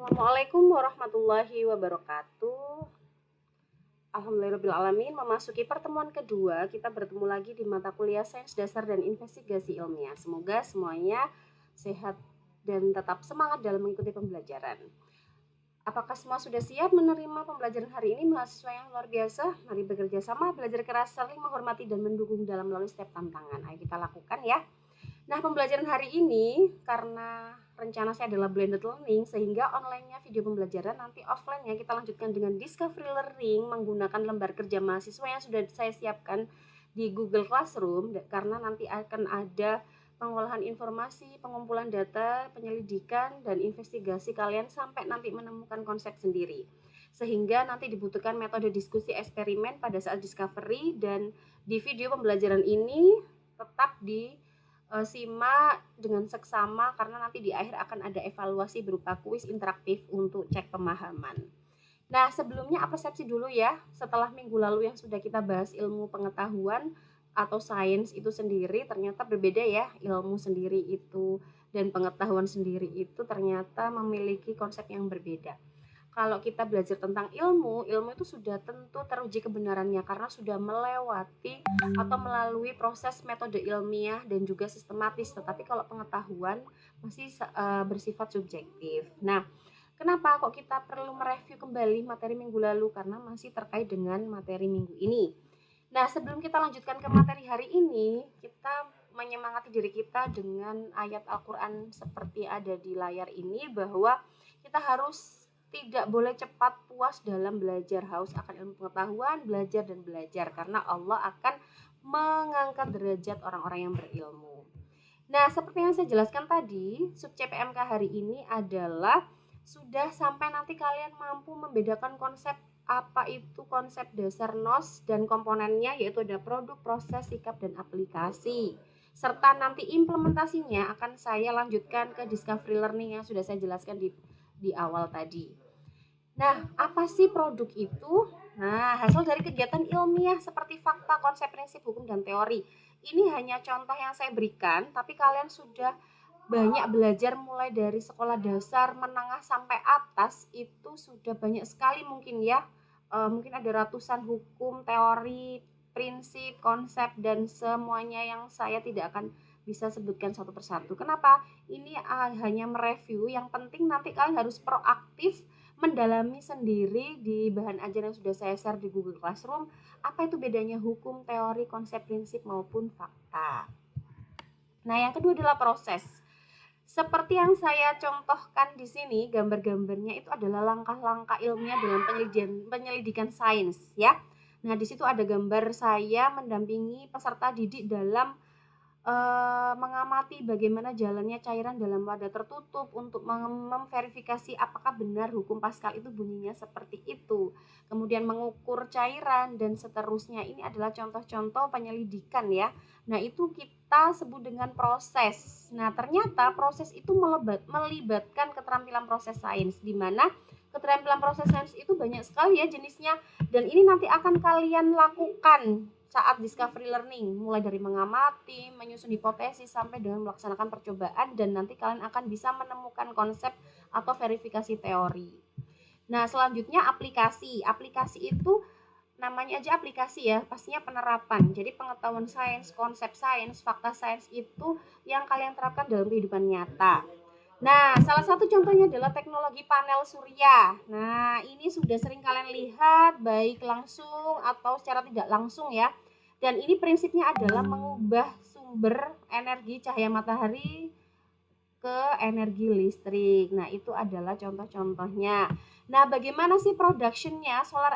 Assalamualaikum warahmatullahi wabarakatuh. Alhamdulillahirrahmanirrahim. Memasuki pertemuan kedua, kita bertemu lagi di mata kuliah Sains Dasar dan Investigasi Ilmiah. Semoga semuanya sehat dan tetap semangat dalam mengikuti pembelajaran. Apakah semua sudah siap menerima pembelajaran hari ini? Mahasiswa yang luar biasa, mari bekerja sama, belajar keras, saling menghormati dan mendukung dalam melalui setiap tantangan. Ayo kita lakukan ya. Nah, pembelajaran hari ini karena rencana saya adalah blended learning sehingga online-nya video pembelajaran, nanti offline-nya kita lanjutkan dengan discovery learning menggunakan lembar kerja mahasiswa yang sudah saya siapkan di Google Classroom karena nanti akan ada pengolahan informasi, pengumpulan data, penyelidikan dan investigasi kalian sampai nanti menemukan konsep sendiri. Sehingga nanti dibutuhkan metode diskusi eksperimen pada saat discovery dan di video pembelajaran ini tetap simak dengan seksama karena nanti di akhir akan ada evaluasi berupa kuis interaktif untuk cek pemahaman. Nah, sebelumnya persepsi dulu ya, setelah minggu lalu yang sudah kita bahas ilmu pengetahuan atau sains itu sendiri ternyata berbeda ya, ilmu sendiri itu dan pengetahuan sendiri itu ternyata memiliki konsep yang berbeda. Kalau kita belajar tentang ilmu, ilmu itu sudah tentu teruji kebenarannya karena sudah melewati atau melalui proses metode ilmiah dan juga sistematis. Tetapi kalau pengetahuan masih bersifat subjektif. Nah, kenapa kok kita perlu mereview kembali materi minggu lalu? Karena masih terkait dengan materi minggu ini. Nah, sebelum kita lanjutkan ke materi hari ini, kita menyemangati diri kita dengan ayat Al-Quran seperti ada di layar ini bahwa kita harus tidak boleh cepat puas dalam belajar, haus akan ilmu pengetahuan, belajar dan belajar karena Allah akan mengangkat derajat orang-orang yang berilmu. Nah, seperti yang saya jelaskan tadi, sub CPMK hari ini adalah sudah sampai nanti kalian mampu membedakan konsep apa itu konsep dasar NOS dan komponennya, yaitu ada produk, proses, sikap, dan aplikasi. Serta nanti implementasinya akan saya lanjutkan ke discovery learning yang sudah saya jelaskan di awal tadi. Nah, apa sih produk itu? Nah, hasil dari kegiatan ilmiah seperti fakta, konsep, prinsip, hukum, dan teori. Ini hanya contoh yang saya berikan, tapi kalian sudah banyak belajar mulai dari sekolah dasar, menengah, sampai atas, itu sudah banyak sekali mungkin ya. Mungkin ada ratusan hukum, teori, prinsip, konsep, dan semuanya yang saya tidak akan bisa sebutkan satu persatu. Kenapa? Ini hanya mereview, yang penting nanti kalian harus proaktif mendalami sendiri di bahan ajar yang sudah saya share di Google Classroom, apa itu bedanya hukum, teori, konsep, prinsip maupun fakta. Nah, yang kedua adalah proses. Seperti yang saya contohkan di sini, gambar-gambarnya itu adalah langkah-langkah ilmiah dalam penyelidikan sains ya. Nah, di situ ada gambar saya mendampingi peserta didik dalam mengamati bagaimana jalannya cairan dalam wadah tertutup untuk memverifikasi apakah benar hukum Pascal itu bunyinya seperti itu. Kemudian mengukur cairan dan seterusnya. Ini adalah contoh-contoh penyelidikan ya. Nah, itu kita sebut dengan proses. Nah, ternyata proses itu melibatkan keterampilan proses sains, di mana keterampilan proses sains itu banyak sekali ya jenisnya, dan ini nanti akan kalian lakukan saat discovery learning, mulai dari mengamati, menyusun hipotesis, sampai dengan melaksanakan percobaan, dan nanti kalian akan bisa menemukan konsep atau verifikasi teori. Nah, selanjutnya aplikasi. Aplikasi itu namanya aja aplikasi ya, pastinya penerapan. Jadi pengetahuan sains, konsep sains, fakta sains itu yang kalian terapkan dalam kehidupan nyata. Nah, salah satu contohnya adalah teknologi panel surya. Nah, ini sudah sering kalian lihat baik langsung atau secara tidak langsung ya. Dan ini prinsipnya adalah mengubah sumber energi cahaya matahari ke energi listrik. Nah, itu adalah contoh-contohnya. Nah, bagaimana sih productionnya? Solar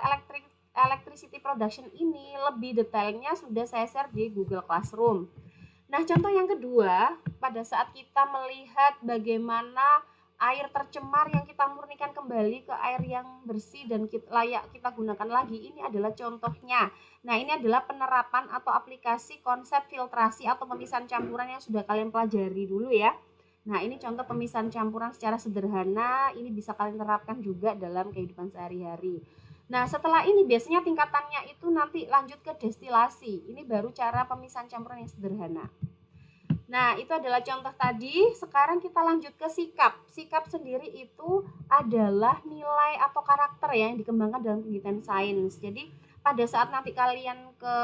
electricity production ini lebih detailnya sudah saya share di Google Classroom. Nah, contoh yang kedua, pada saat kita melihat bagaimana air tercemar yang kita murnikan kembali ke air yang bersih dan layak kita gunakan lagi, ini adalah contohnya. Nah, ini adalah penerapan atau aplikasi konsep filtrasi atau pemisahan campuran yang sudah kalian pelajari dulu ya. Nah, ini contoh pemisahan campuran secara sederhana, ini bisa kalian terapkan juga dalam kehidupan sehari-hari. Nah, setelah ini biasanya tingkatannya itu nanti lanjut ke destilasi. Ini baru cara pemisahan campuran yang sederhana. Nah, itu adalah contoh tadi. Sekarang kita lanjut ke sikap. Sikap sendiri itu adalah nilai atau karakter ya yang dikembangkan dalam kegiatan sains. Jadi, pada saat nanti kalian ke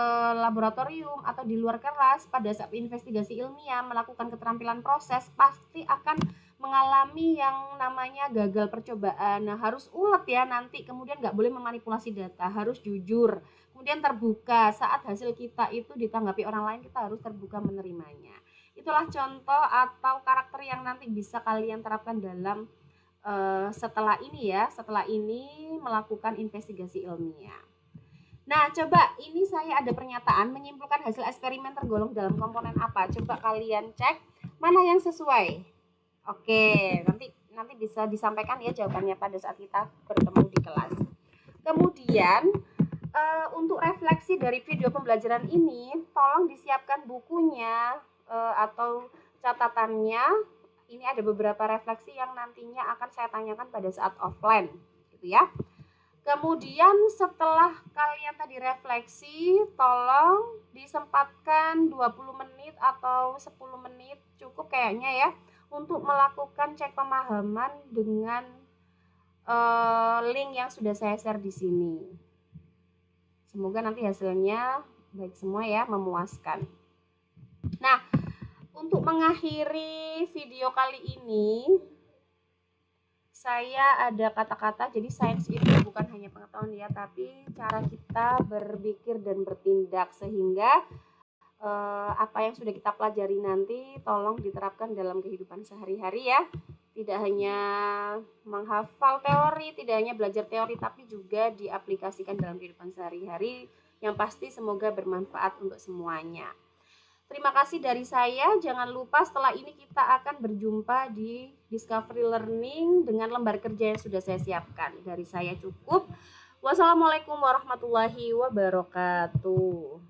laboratorium atau di luar kelas, pada saat investigasi ilmiah, melakukan keterampilan proses, pasti akan mengalami yang namanya gagal percobaan. Nah, harus ulet ya nanti, kemudian nggak boleh memanipulasi data, harus jujur. Kemudian terbuka, saat hasil kita itu ditanggapi orang lain, kita harus terbuka menerimanya. Itulah contoh atau karakter yang nanti bisa kalian terapkan dalam setelah ini ya, setelah ini melakukan investigasi ilmiah. Nah, coba ini saya ada pernyataan menyimpulkan hasil eksperimen tergolong dalam komponen apa. Coba kalian cek mana yang sesuai. Oke, nanti nanti bisa disampaikan ya jawabannya pada saat kita bertemu di kelas. Kemudian untuk refleksi dari video pembelajaran ini, tolong disiapkan bukunya atau catatannya. Ini ada beberapa refleksi yang nantinya akan saya tanyakan pada saat offline, gitu ya. Kemudian setelah kalian tadi refleksi, tolong disempatkan 20 menit atau 10 menit cukup kayaknya ya untuk melakukan cek pemahaman dengan link yang sudah saya share di sini. Semoga nanti hasilnya baik semua ya, memuaskan. Nah, untuk mengakhiri video kali ini, saya ada kata-kata, jadi sains itu bukan hanya pengetahuan ya, tapi cara kita berpikir dan bertindak, sehingga apa yang sudah kita pelajari nanti tolong diterapkan dalam kehidupan sehari-hari ya. Tidak hanya menghafal teori, tidak hanya belajar teori, tapi juga diaplikasikan dalam kehidupan sehari-hari. Yang pasti semoga bermanfaat untuk semuanya. Terima kasih dari saya. Jangan lupa setelah ini kita akan berjumpa di Discovery Learning dengan lembar kerja yang sudah saya siapkan. Dari saya cukup. Wassalamualaikum warahmatullahi wabarakatuh.